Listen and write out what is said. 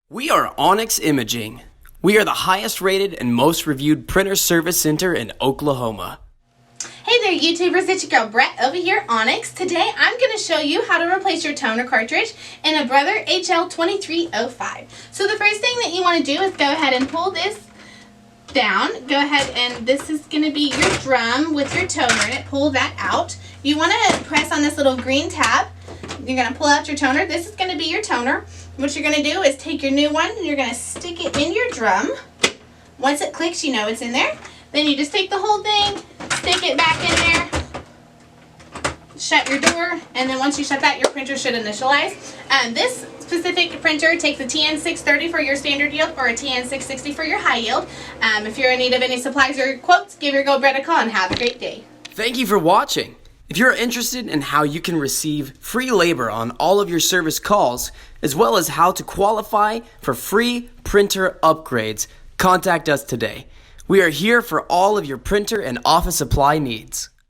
We are Onyx Imaging. We are the highest rated and most reviewed printer service center in Oklahoma. Hey there YouTubers, it's your girl Brett over here at Onyx. Today I'm going to show you how to replace your toner cartridge in a Brother L2305. So the first thing that you want to do is go ahead and pull this down. Go ahead and this is going to be your drum with your toner in it. Pull that out. You want to press on this little green tab. You're going to pull out your toner. This is going to be your toner. What you're going to do is take your new one and you're going to stick it in your drum. Once it clicks, you know it's in there. Then you just take the whole thing, stick it back in there, shut your door, and then once you shut that, your printer should initialize. This specific printer takes a TN630 for your standard yield or a TN660 for your high yield. If you're in need of any supplies or quotes, give your girl Brett a call and have a great day. Thank you for watching. If you're interested in how you can receive free labor on all of your service calls, as well as how to qualify for free printer upgrades, contact us today. We are here for all of your printer and office supply needs.